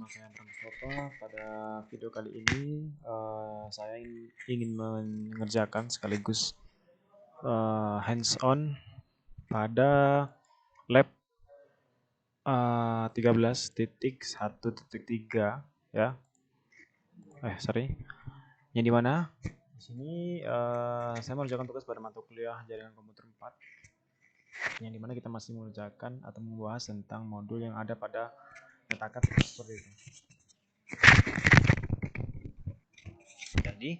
Nama saya Bram Mustafa. Pada video kali ini saya ingin mengerjakan sekaligus hands-on pada lab 13.1.3 ya. Yang dimana di sini saya mengerjakan tugas pada mata kuliah jaringan komputer 4, yang dimana kita masih mengerjakan atau membahas tentang modul yang ada pada Metacat seperti itu. Jadi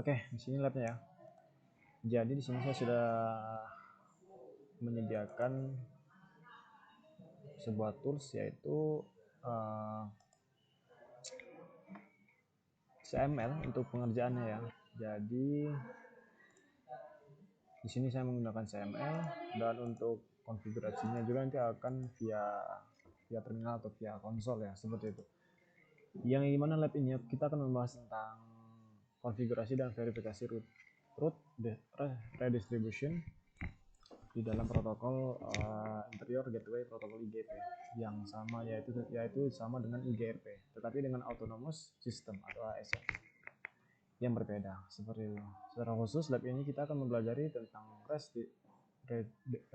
oke, di sini labnya ya. Jadi di sini saya sudah menyediakan sebuah tools, yaitu CML untuk pengerjaannya ya. Jadi di sini saya menggunakan CML, dan untuk konfigurasinya juga nanti akan via terminal atau via konsol ya, seperti itu. Yang dimana lab ini kita akan membahas tentang konfigurasi dan verifikasi root redistribution di dalam protokol interior gateway protokol IGP yang sama, yaitu sama dengan IGRP, tetapi dengan autonomous system atau ASN yang berbeda seperti itu. Secara khusus lab ini kita akan mempelajari tentang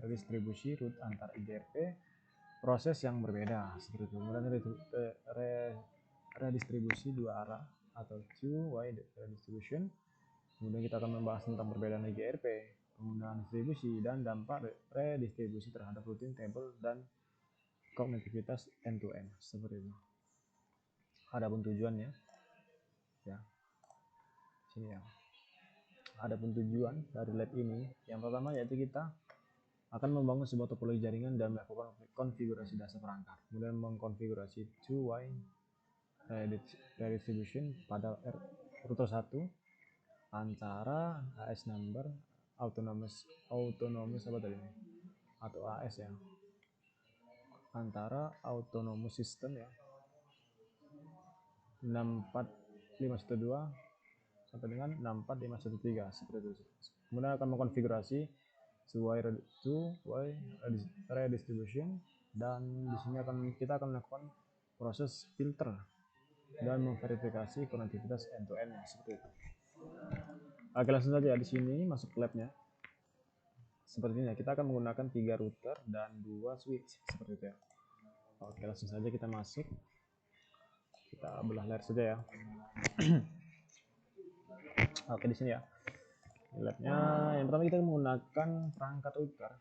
redistribusi root antar IGRP, proses yang berbeda seperti itu. Kemudian redistribusi dua arah atau two-way redistribution. Kemudian kita akan membahas tentang perbedaan IGRP, penggunaan distribusi, dan dampak redistribusi terhadap routing table dan kognitivitas end-to-end seperti itu. Adapun tujuannya ya, sini ya. Adapun tujuan dari lab ini, yang pertama yaitu kita akan membangun sebuah topologi jaringan dan melakukan konfigurasi dasar perangkat, kemudian mengkonfigurasi two-way redistribution pada router 1 antara AS number autonomous apa tadi atau AS ya, antara autonomous system ya 64512 sampai dengan 64513 seperti itu. Kemudian akan mengkonfigurasi two-way redistribution, dan di sini kita akan melakukan proses filter dan memverifikasi konektivitas end-to-end seperti itu. Oke, langsung saja di sini masuk labnya. Seperti ini ya, kita akan menggunakan 3 router dan 2 switch seperti itu ya. Oke, langsung saja kita masuk. Kita belah layar saja ya. Oke, di sini ya. Labnya yang pertama kita menggunakan perangkat router.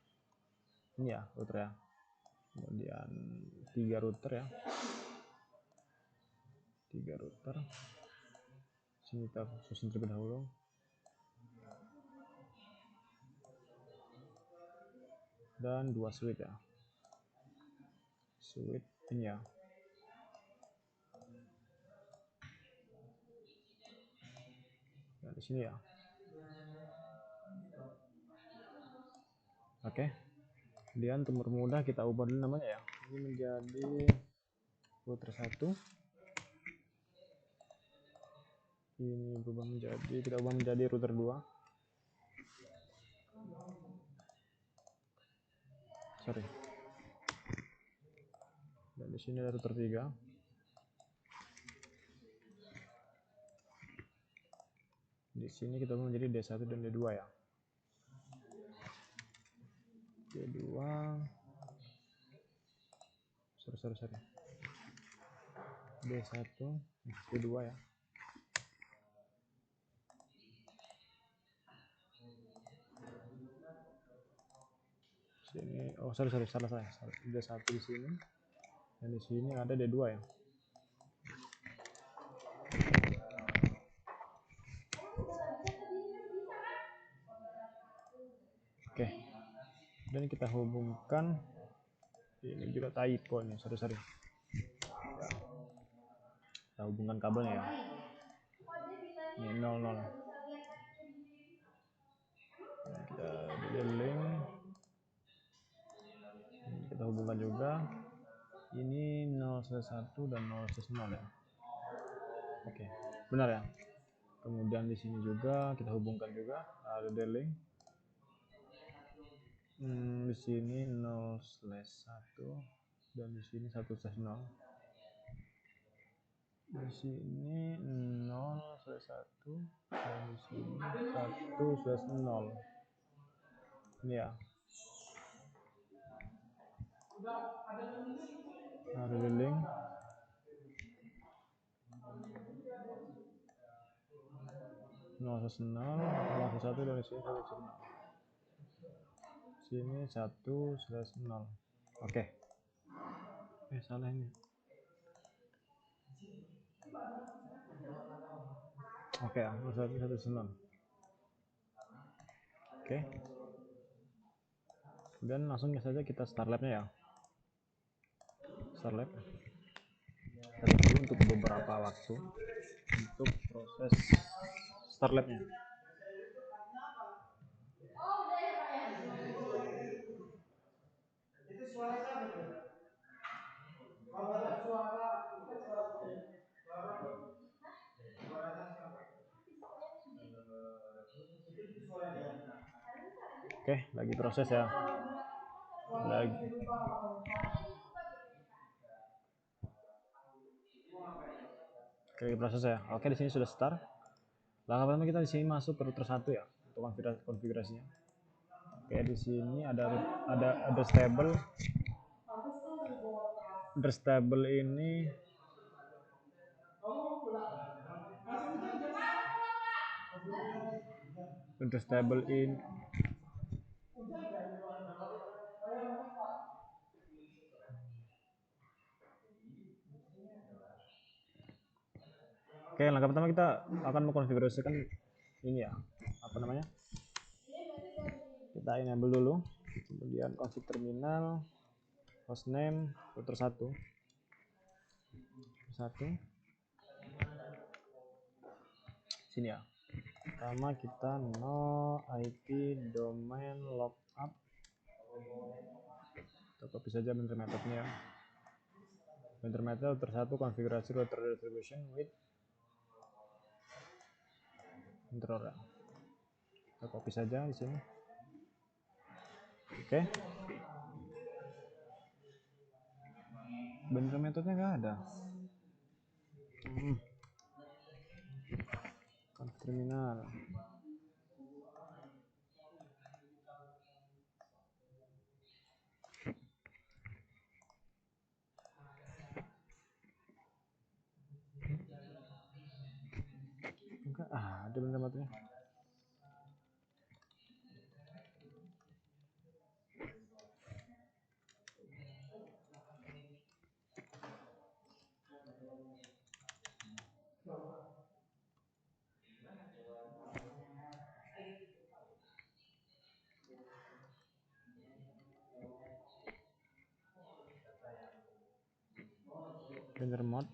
Ini ya, router ya. Kemudian 3 router ya. 3 router. Sini kita susun terlebih dahulu. Dan 2 switch ya. Switch ini ya. Nah, di sini ya. Oke. Kemudian untuk mempermudah kita ubah dulu namanya ya. Ini menjadi router 1. Ini kita ubah menjadi router 2. Sorry. Dan di sini ada router 3. Di sini kita ubah menjadi D1 dan D2 ya. D2. Sorry. D1, D2 ya. Sini, oh sorry, salah saya. D1 di sini. Dan di sini ada D2 ya. Oke. Dan kita hubungkan, ini juga typo nih, sorry. Kita hubungkan kabelnya ya. Ini 00. Kita link. Ini kita hubungkan juga. Ini 0/1 dan 0/0 ya. Oke, benar ya. Kemudian di sini juga kita hubungkan juga ada D-Link Di sini 0/1 dan di sini 1/0. Di sini 0/1 dan di sini 1/0. Ini ya. Nah, revealing 0/0, 0/1 dari sini 1/0. Sini 1/0. Oke. Salah ini. Oke, 1/1. Oke. Dan langsung saja kita start lab-nya ya. Start lab. Kita tunggu untuk beberapa waktu untuk proses start lab-nya. Oke, lagi proses ya. Lagi. Oke, proses ya. Oke, di sini sudah start. Langkah pertama kita di sini masuk ke router 1 ya untuk konfigurasinya. Oke, di sini ada stable. Stable ini stable in Oke, langkah pertama kita akan mengkonfigurasikan ini ya, apa namanya? Kita enable dulu, kemudian config terminal, hostname, router 1. Sini ya. Pertama kita no IP domain lookup. Kita copy saja bentuk metodenya. Bentuk metode router 1 konfigurasi router distribution with controller. Kita copy saja di sini. Oke. Bentuk metodenya nggak ada. Config terminal. Enggak ada bentuk metodenya. Render mode.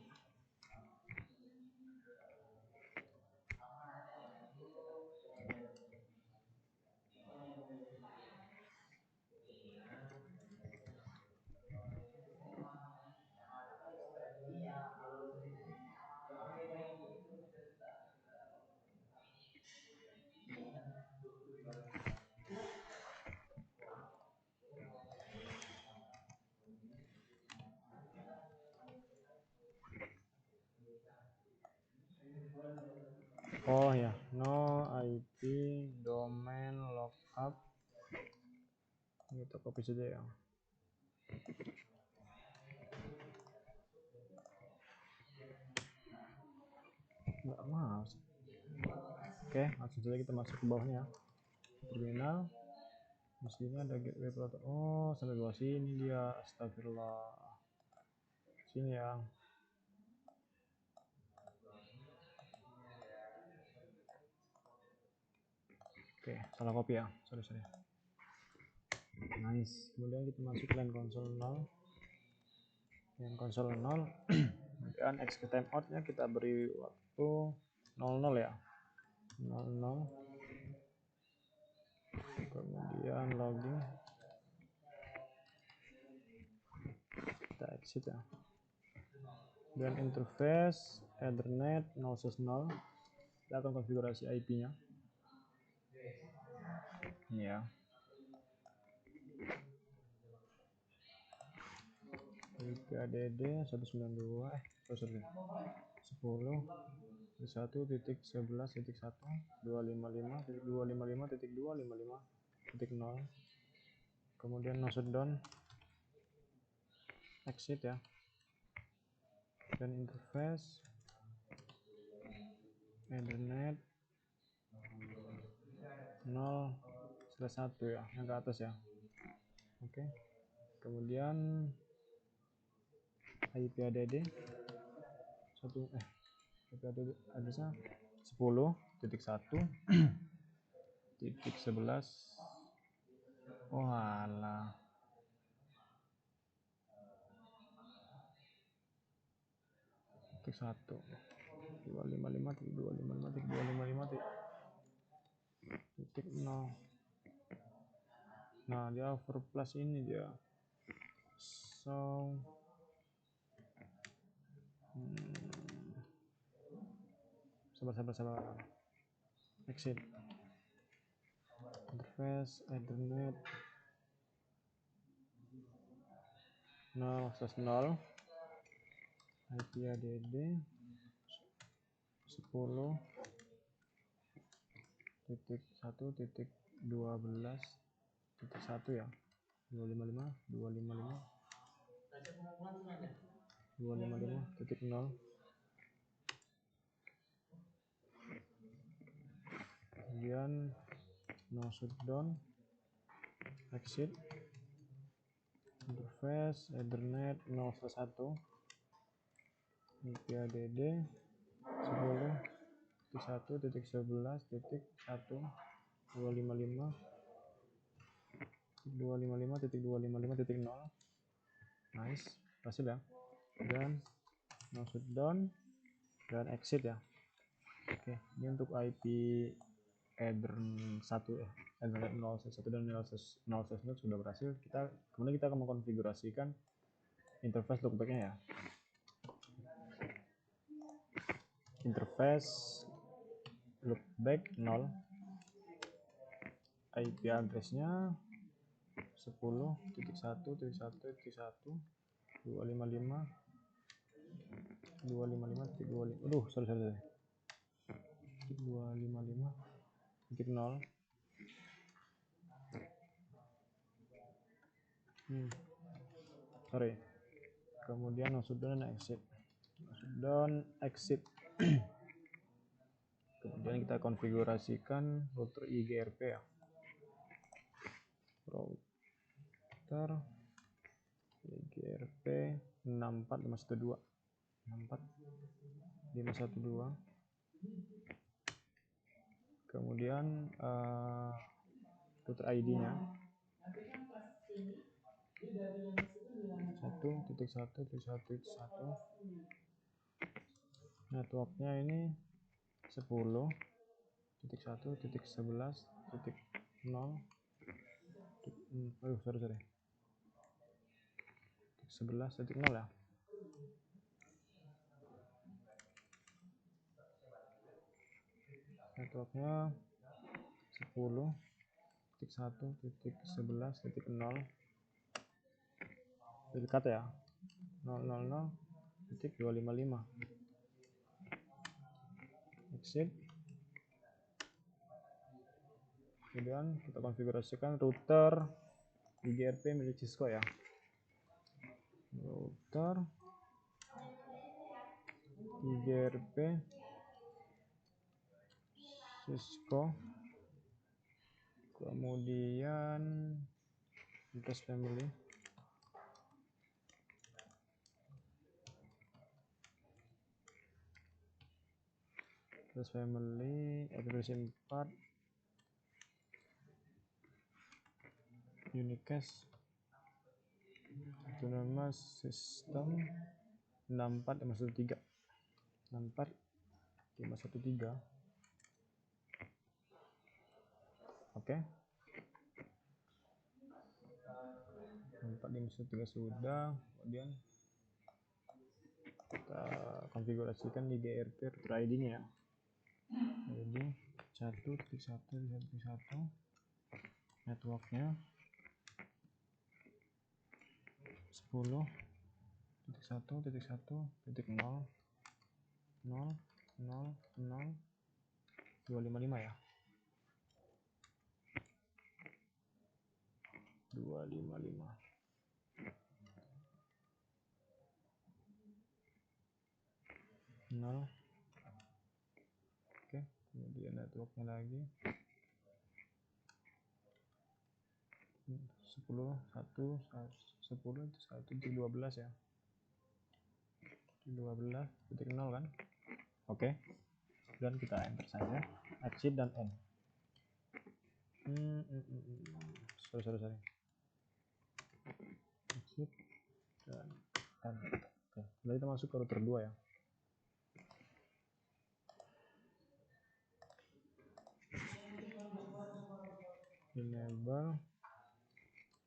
Oh ya, no IP domain lookup. Kita copy saja ya. Nggak mau. Oke, langsung saja kita masuk ke bawahnya. Terminal. Di sini ada gateway protocol. Oh, sampai bawah sini dia. Astagfirullah. Sini ya. Oke, salah copy ya. Sorry. Nice. Kemudian kita masuk line console 0. Line console 0. Kemudian execute timeout-nya kita beri waktu 00 ya. 00. Kemudian login. Kita exit ya. Dan interface Ethernet 0/0. Kita akan konfigurasi IP-nya. Ini ya. IP ADD 192 10 1.11.255.255.255.0, kemudian no shutdown, exit ya, dan interface Ethernet 0/1 ya, yang ke atas ya. Oke. Kemudian IP ADD IP ADD adresnya 10.1.11. oh alah, titik 1 255.255.255.0. Nah, dia overplus ini dia. So sabar. Exit. Interface Ethernet 0/0. IP ADD 10.1.12.1 ya. 255.0. Kemudian no shutdown, exit, interface Ethernet 0/1, IP ADD 10.1.11.255.255.0. Nice, berhasil ya. Dan no shutdown dan exit ya. Oke, ini untuk IP Ethernet 1 ya. Ethernet 0/1 dan 0/0 sudah berhasil. Kemudian kita akan mengkonfigurasikan interface loopback-nya ya. Interface loopback 0, IP address-nya 10.1.1.255.255.255. Aduh, sorry. 255.0. Sorry. Kemudian no shutdown dan exit. Kemudian kita konfigurasikan router IGRP ya. Router IGRP 64512. Kemudian router ID-nya 1.1.1.1. Networknya ini 10.1.11.0. 11.0 ya. Networknya 10.1.11.0. dekat ya, 000.255. Exit. Kemudian kita konfigurasikan router IGRP milik Cisco ya. Router IGRP Cisco, kemudian address family address 4 unicast autonomous system 64513. Oke. 4.513 sudah. Kemudian kita konfigurasikan di IGRP router ID-nya ya. ID 1.1.1. Networknya 10.1.1.0.0.0.255 ya. 255. Nol. Oke, kemudian networknya lagi 10 1 10 1 12 ya, 12.0 kan. Oke, dan kita enter saja exit dan end. Sorry exit dan end. Oke, lalu kita masuk ke router 2 ya. Enable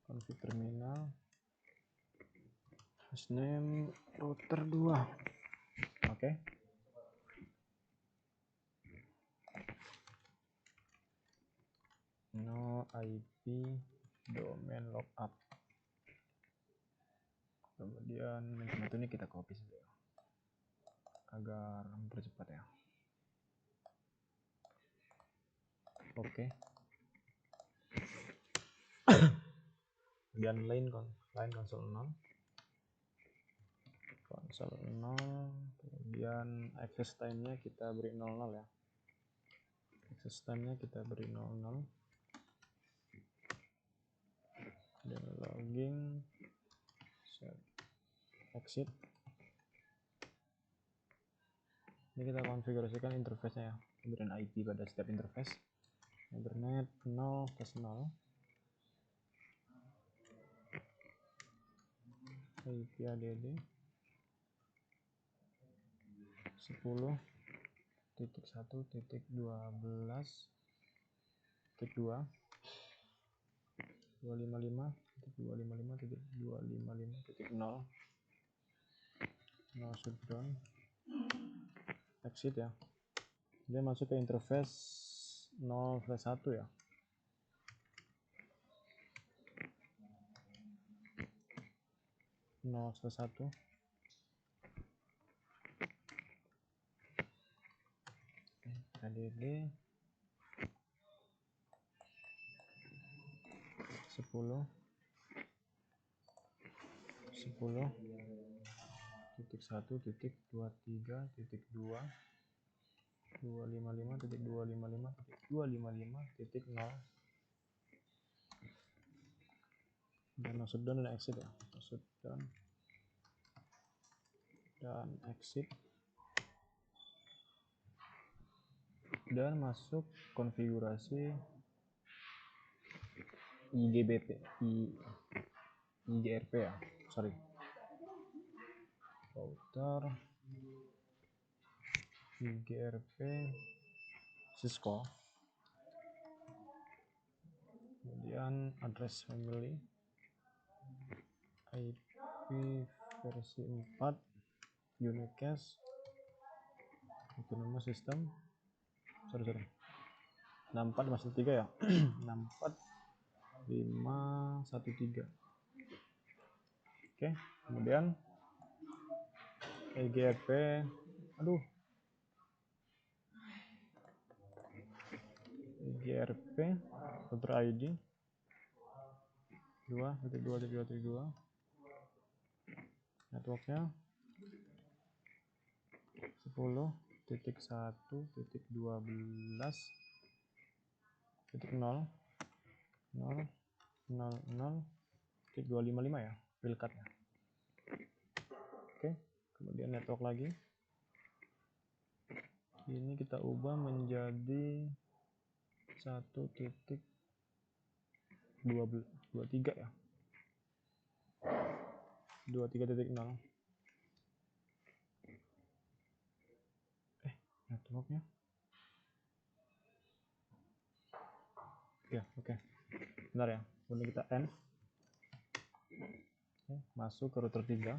config terminal, hostname router 2. Oke. No IP domain lookup. Kemudian metode ini kita copy saja agar mempercepat ya. Oke. Kemudian line console 0. Console 0, kemudian access time-nya kita beri 00 ya. Access time-nya kita beri 00. Dan login, set exit. Ini kita konfigurasikan interface-nya ya. Kemudian IP pada setiap interface. Internet 0/0. IP ADD 10.1.12.2 255.255.255.0 no shutdown exit ya. Dia masuk ke interface 0/1 ya. (0/1) ADD 10.1.23.2.255.255.0 dan no shutdown dan exit ya. No shutdown dan exit dan masuk konfigurasi IGRP ya, sorry, router IGRP Cisco, kemudian address family IP versi 4 unicast autonomous system 64513 ya. 64513. Oke, kemudian IGRP IGRP router ID 2.2.2.2 networknya 10.1.12.0.0.0.255 ya, wildcard-nya. Oke, kemudian network lagi. Ini kita ubah menjadi 1.23 ya. 23.0. Networknya. Ya, oke. Bentar ya. Kemudian kita end. Oke, masuk ke router 3.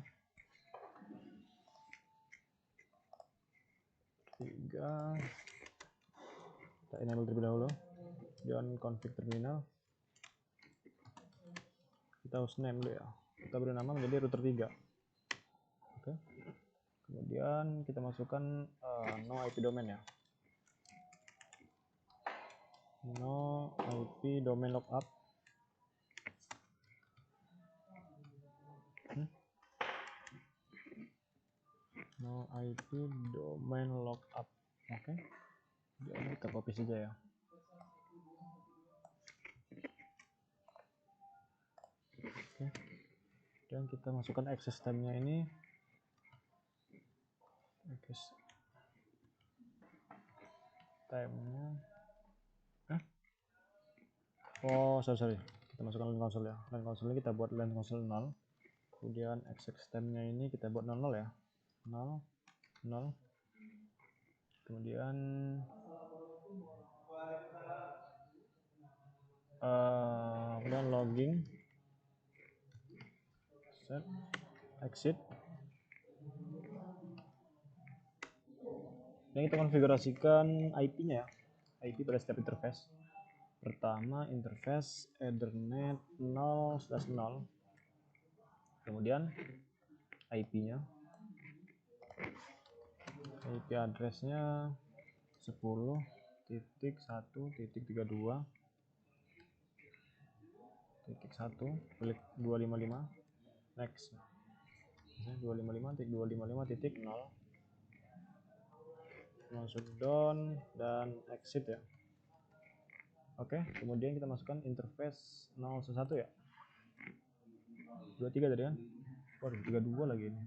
Kita enable terlebih dahulu. Dan config terminal. Kita hostname dulu ya. kita beri nama menjadi router 3. Oke. Kemudian kita masukkan no IP domain ya. No IP domain lookup. No IP domain lookup. Oke. Jadi kita copy saja ya. Oke. Dan kita masukkan access time-nya ini. Access time-nya. Oh, sorry. Kita masukkan line console ya. Line console ini kita buat line console 0. Kemudian access time-nya ini kita buat 00 ya. 0 0. Kemudian logging set exit. Dan kita konfigurasikan IP-nya ya. IP pada setiap interface. Pertama interface Ethernet 0/0. Kemudian IP-nya. IP address-nya 10.1.32.1 klik 255 next 255.255.0 masuk down dan exit ya. Oke, kemudian kita masukkan interface 011 ya. 23 tadi kan? Waduh, 32 lagi ini.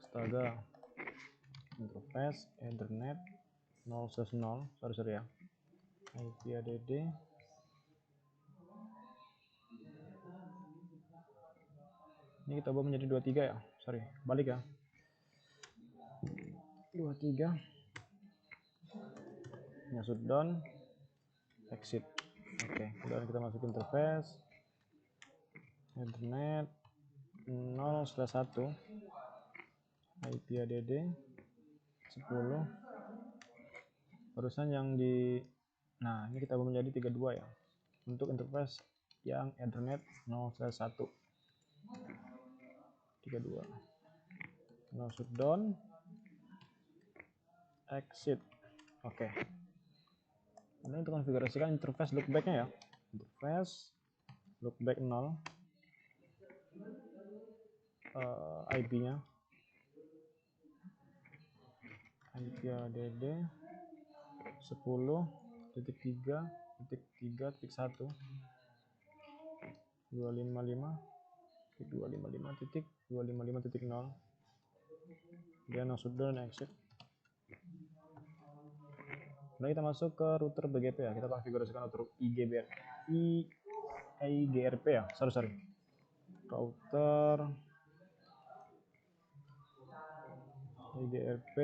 Astaga. Interface Ethernet 0/0. Sorry ya. IP add. Ini kita ubah menjadi 23 ya. Sorry, balik ya. 23. Masuk down, exit. Oke, kemudian kita masuk interface Ethernet 0/1 IP add 10. Barusan yang di ini kita ubah menjadi 32 ya. Untuk interface yang Ethernet 0/1 32. Masuk down, exit. Oke. Kemudian untuk konfigurasikan interface loopback-nya ya. Interface loopback 0. IP-nya IP add 10.3.3.1 255.255.255.0. Dia masuk down exit. Nah, kita masuk ke router BGP ya. Kita konfigurasikan router IGRP ya. Sorry. Router IGRP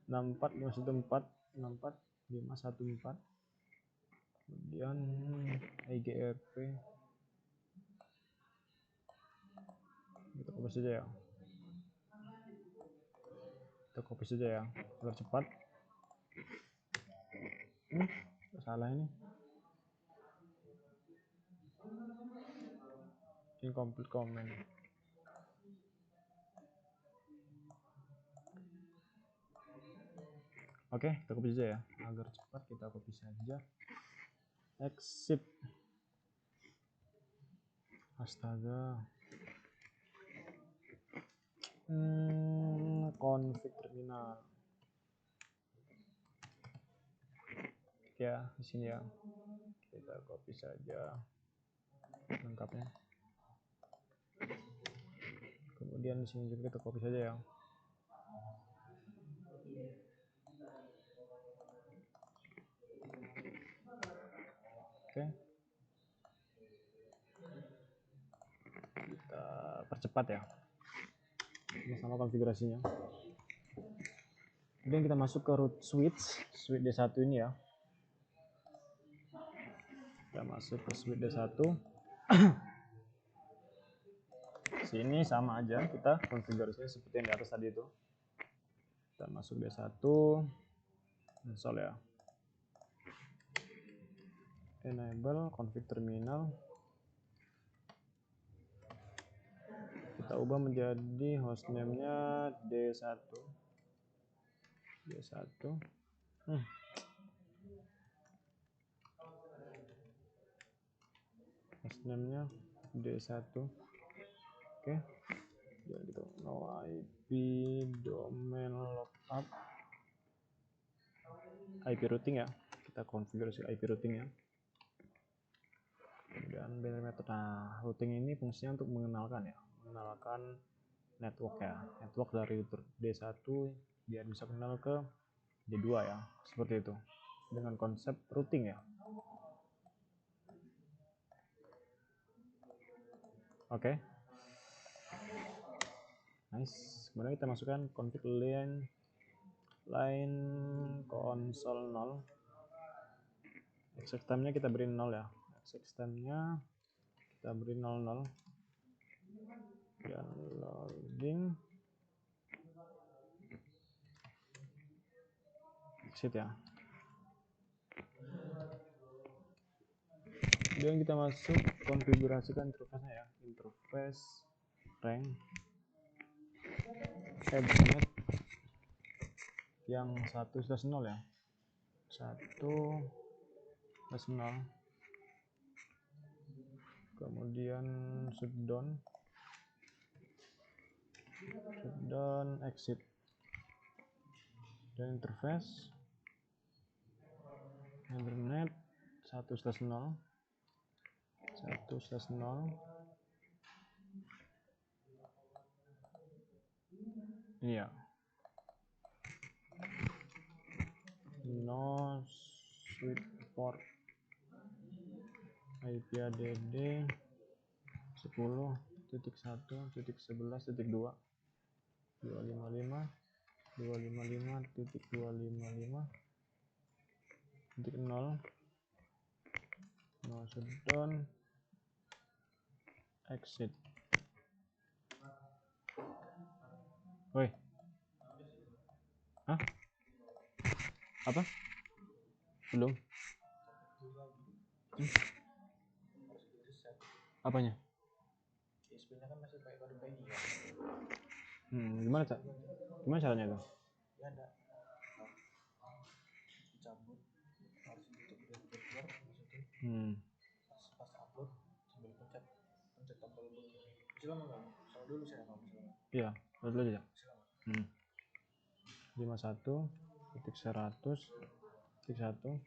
64514. Kemudian IGRP kita copy saja ya. Agar cepat. Salah ini. Incomplete comment. Oke, kita copy saja ya. Agar cepat kita copy saja. Exit. Astaga. Config terminal. Ya, di sini ya. Kita copy saja lengkapnya. Kemudian di sini juga kita copy saja ya. Oke. Kita percepat ya. Sama konfigurasinya. Kemudian kita masuk ke root switch D1 ini ya. Kita masuk ke switch D1. Sini sama aja, kita konfigurasinya seperti yang di atas tadi itu. Kita masuk D1, install ya. Enable config terminal. kita ubah menjadi hostname-nya D1. Hostname-nya D1. Oke. Jadi gitu. No IP domain lookup. IP routing ya. Kita konfigurasi IP routing ya. Kemudian binary method. Nah, routing ini fungsinya untuk mengenalkan network ya. Network dari router D1 biar bisa kenal ke D2 ya. Seperti itu. Dengan konsep routing ya. Oke. Nice. Kemudian kita masukkan config line console 0. Exit time-nya kita beri 0 ya. Exit time-nya kita beri 00. Dan loading. Exit ya. Kemudian kita masuk konfigurasikan interface-nya ya. Interface rank Ethernet yang 1/0 ya. 1/0. Kemudian shutdown exit dan interface Ethernet 1/0. Iya. No switch port IP add 10.1.11.2 255.255.255.0 no shutdown exit. Woi. Hah? Apa? Belum. Apanya? USB-nya kan masih pakai kode PI ya. Gimana caranya itu? Ya ada dicabut, harus ditutup breaker, masukin. Pas upload sambil pencet tombol begini. Silakan nggak? Soal dulu saya kalau misalnya. Iya, dulu aja. Silakan. 51.100.1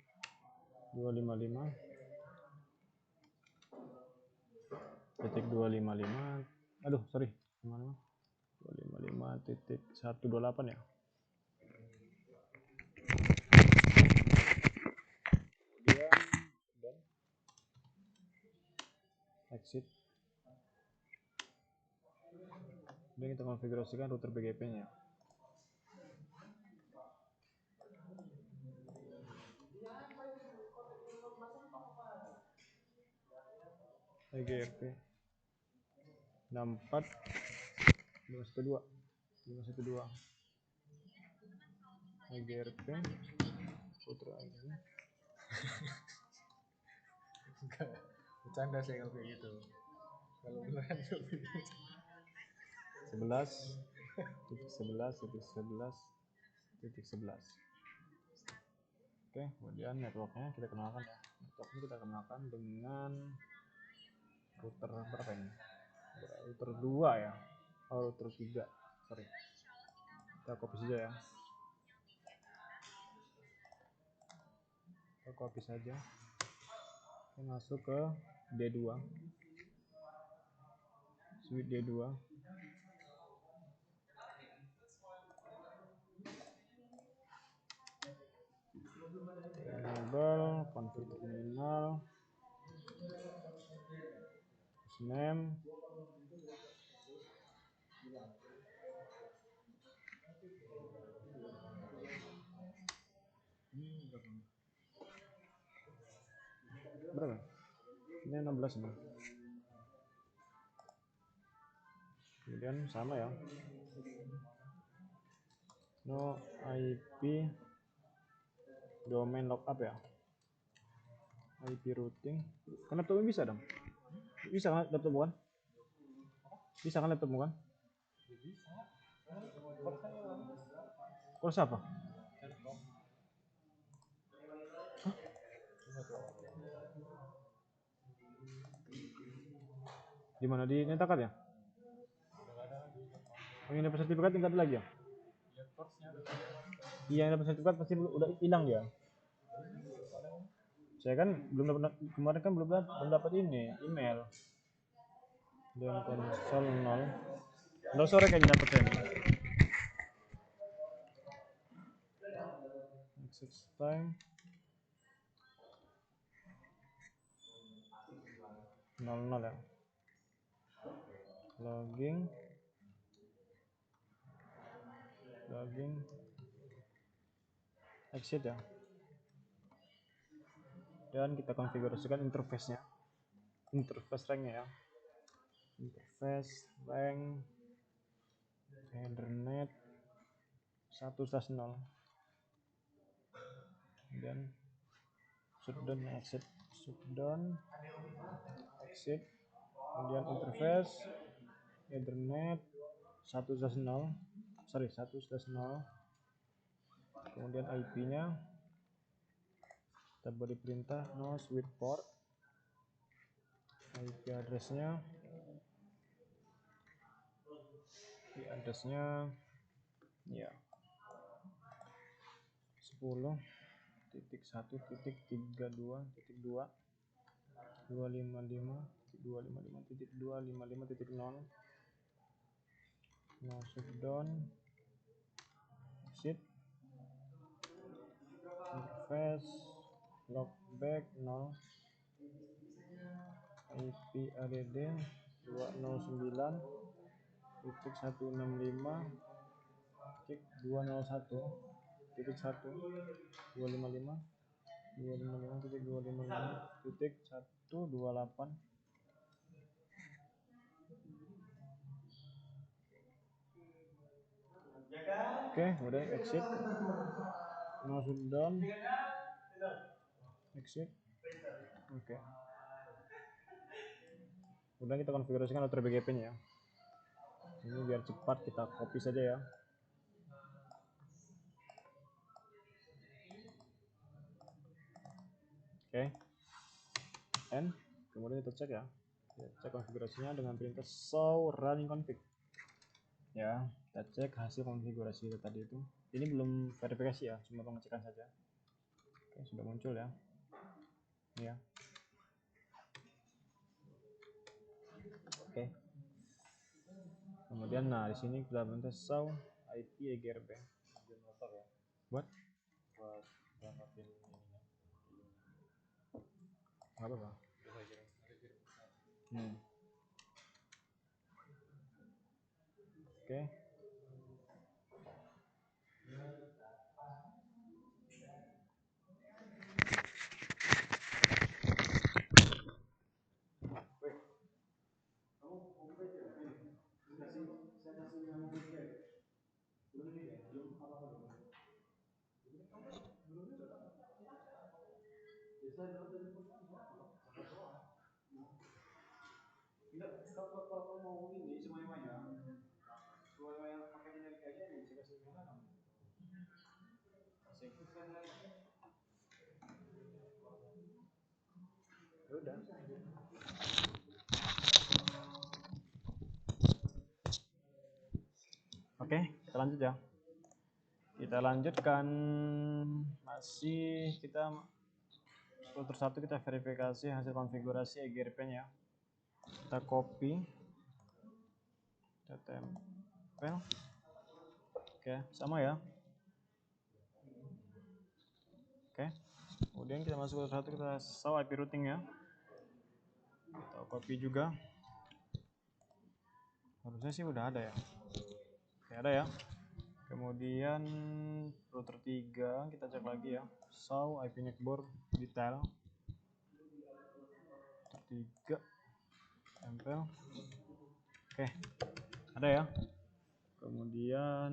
255.255. Aduh, sorry. 255.128 ya. Kemudian exit. Dan kita konfigurasikan router BGP-nya. EGRP 64 512 EGRP router ini. Enggak, bercanda saya kalau kayak gitu. Kalau beneran 11.11.11.11. Oke, kemudian networknya kita kenalkan ya. Networknya kita kenalkan dengan router berapa ini? Router 2 ya. Oh, router 3. Sorry. Kita copy saja ya. Kita copy saja. Kita masuk ke D2. Switch D2. Enable config terminal name berapa? Ini 16 ini. Kemudian sama ya. No IP domain lookup ya. IP routing. Kan laptopnya bisa dong? Bisa kan laptop bukan? Bisa kan laptopmu kan? Bisa. Kok saya hilang? Kurs apa? Di mana, di Netakat ya? Oh, yang dapat sertifikat tingkat lagi ya? Ya course-nya Iya, yang dapat sertifikat pasti udah hilang dia. Saya kan belum dapat, kemarin kan belum dapat ini email. Dan konsol 0. Udah sore kayaknya dapat saya nih. Access time 00 ya. Login exit ya. Dan kita konfigurasikan interface-nya. Interface rank-nya ya. Interface rank Ethernet 1/0. Kemudian shutdown exit, kemudian interface Ethernet 1/0, kemudian IP-nya kita beri perintah no switch port, IP address-nya ya 10.1.32.2 255.255.255.0 no shutdown exit interface logback 0 IP add 209.165.201.1 255.255.128. Oke, udah exit no shutdown exit. Oke, udah kita konfigurasikan router BGP nya ya. Ini biar cepat kita copy saja ya. Oke, and kemudian kita cek ya. Kita cek konfigurasinya dengan perintah show running config ya. Kita cek hasil konfigurasi itu tadi itu. Ini belum verifikasi ya, cuma pengecekan saja. Oke, sudah muncul ya. Ya. Oke. Kemudian nah di sini kita perintah show IP EGRP. Buat apa bang? Oke. Kalau mau ini semuanya yang pakai generic aja nih, saya kasih mana kamu? Udah. Oke, kita lanjut ya. Kita lanjutkan, masih kita router 1 kita verifikasi hasil konfigurasi EGRP-nya. Kita copy, kita tempel. Oke, sama ya. Oke. Kemudian kita masuk router 1, kita show IP routing ya. Kita copy juga. Harusnya sih udah ada ya. Oke, ada ya. Kemudian router 3 kita cek lagi ya. Show IP network detail. Router 3 tempel. Oke, ada ya. Kemudian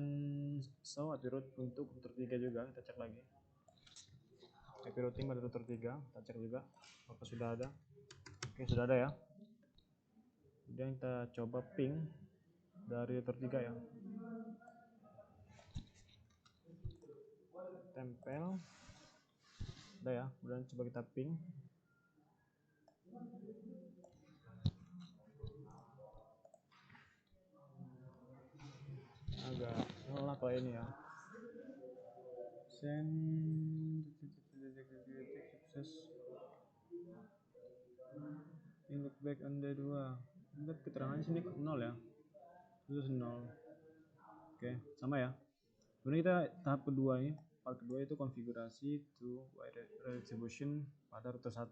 show IP route untuk router 3 juga, kita cek lagi. IP routing pada router 3, kita cek juga apakah sudah ada. Oke, sudah ada ya. Kemudian kita coba ping dari router 3 ya. Tempel. Udah ya, kemudian coba kita ping. Agak nolak kalau ini ya. Send sukses. In look back on day 2. Bentar, keterangannya sini 0 ya. Terus 0. Oke, sama ya. Kemudian kita tahap kedua ini, part kedua itu konfigurasi to wire redistribution pada router 1.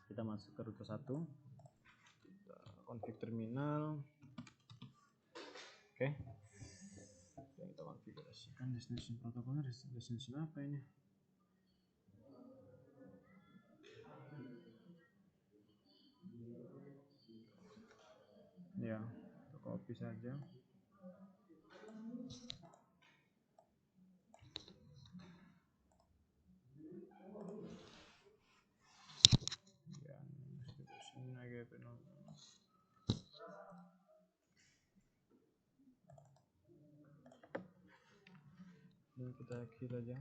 Kita masuk ke router 1. Kita config terminal. Oke. Kita konfigurasikan destination protokolnya. Destination apa ini? Ya, kita copy saja. Dan kita kill aja.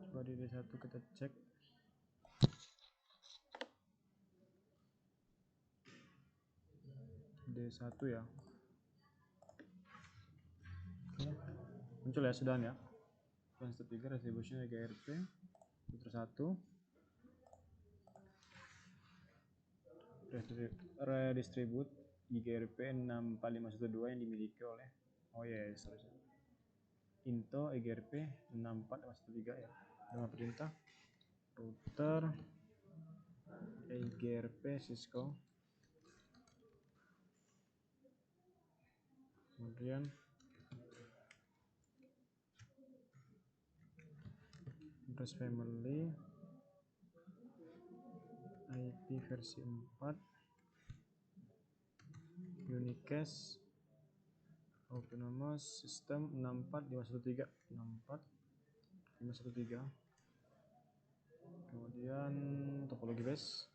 Coba di D1 kita cek. D1 ya. Oke. Muncul ya, sudah ya. Step 3 resolution EGRP router 1. Redistribute EGRP 64512 yang dimiliki oleh Into EGRP 64513 ya. Dengan perintah router EGRP Cisco. Kemudian address family IP versi 4 unicast autonomous system 64513 kemudian topologi base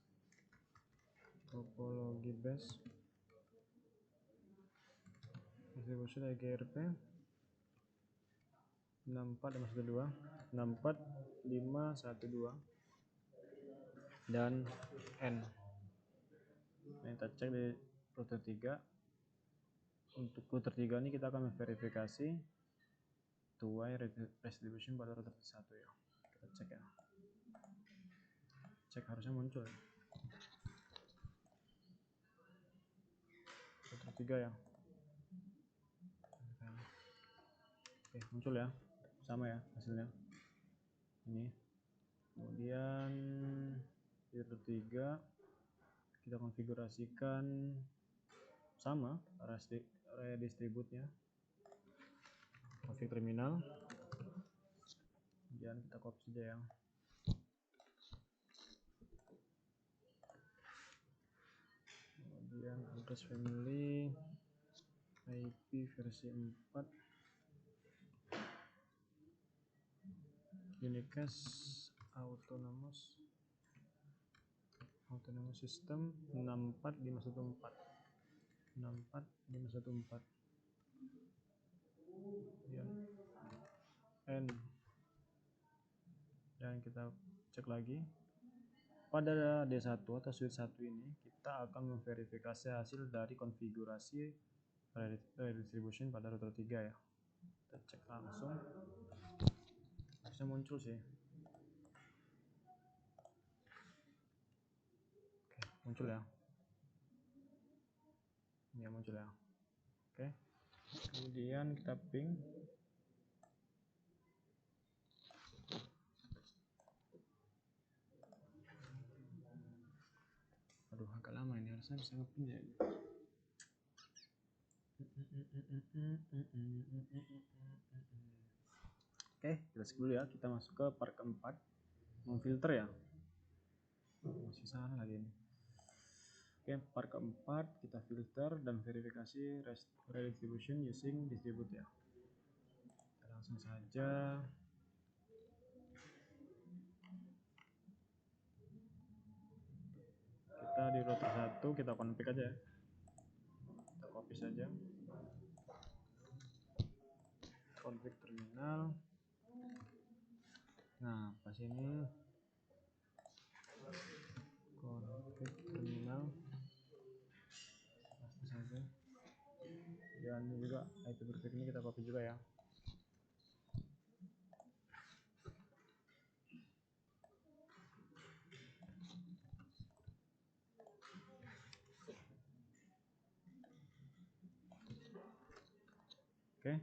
distribution EGRP 64512 dan N. Nah, kita cek di router 3. Untuk router 3 ini kita akan memverifikasi two-way redistribution pada router 1 ya. Kita cek ya. Cek harusnya muncul. Router 3 ya. Oke, muncul ya. Sama ya hasilnya. Ini. Kemudian di router 3 kita konfigurasikan sama redistribute-nya. Config terminal. Kemudian kita copy saja ya. Kemudian address family IP versi 4 unicast autonomous system 64514 kemudian N. Dan kita cek lagi pada D1 atau switch 1 ini kita akan memverifikasi hasil dari konfigurasi redistribution pada router 3 ya. Kita cek langsung, harusnya muncul sih. Oke, muncul ya. Ini muncul ya. Oke. Kemudian kita ping. Aduh, agak lama ini, harusnya bisa ngeping ya. Oke, kita skip dulu ya. Kita masuk ke part keempat, memfilter ya. Masih salah lagi ini. Oke, part keempat kita filter dan verifikasi redistribution using distribute ya. Kita langsung saja. satu kita config aja ya. Kita copy saja. Config terminal. Nah, pas ini config terminal. Pasti saja. Dan ini juga IP perfect ini kita copy juga ya. Oke.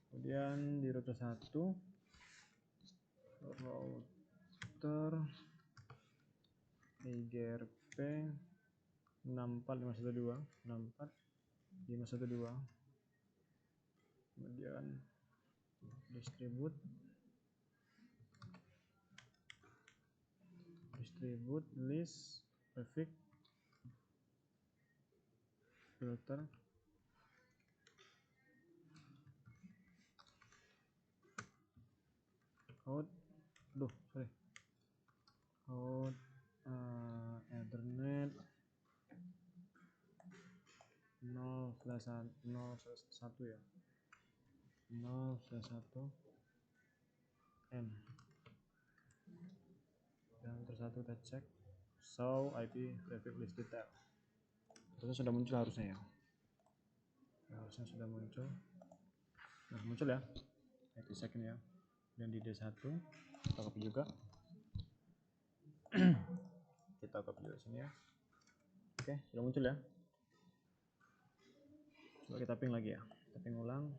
Kemudian di router 1 router IGRP 64512 64512. Kemudian distribute list prefix filter out Ethernet 0/1 ya, 0/1 M. Dan tersatu kita cek show IP prefix list detail. Terusnya sudah muncul harusnya ya. Harusnya sudah muncul. Nah, muncul ya. IP second ya. Dan di D1 kita copy juga. Kita copy juga sini ya. Oke, sudah muncul ya. Coba kita ping lagi ya. Kita ping ulang.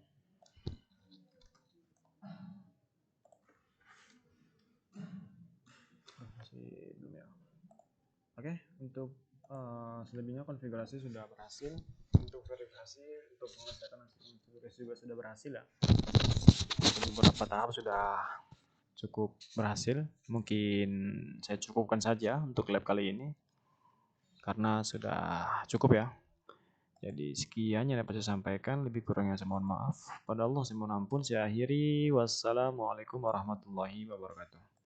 Masih belum ya. Oke, untuk selebihnya konfigurasi sudah berhasil. Untuk verifikasi, untuk mengecekkan konfigurasi juga sudah berhasil ya. Beberapa tahap sudah cukup berhasil. Mungkin saya cukupkan saja untuk lab kali ini karena sudah cukup ya. Jadi sekian yang dapat saya sampaikan, lebih kurangnya saya mohon maaf. Pada Allah saya mohon ampun. Saya akhiri. Wassalamualaikum warahmatullahi wabarakatuh.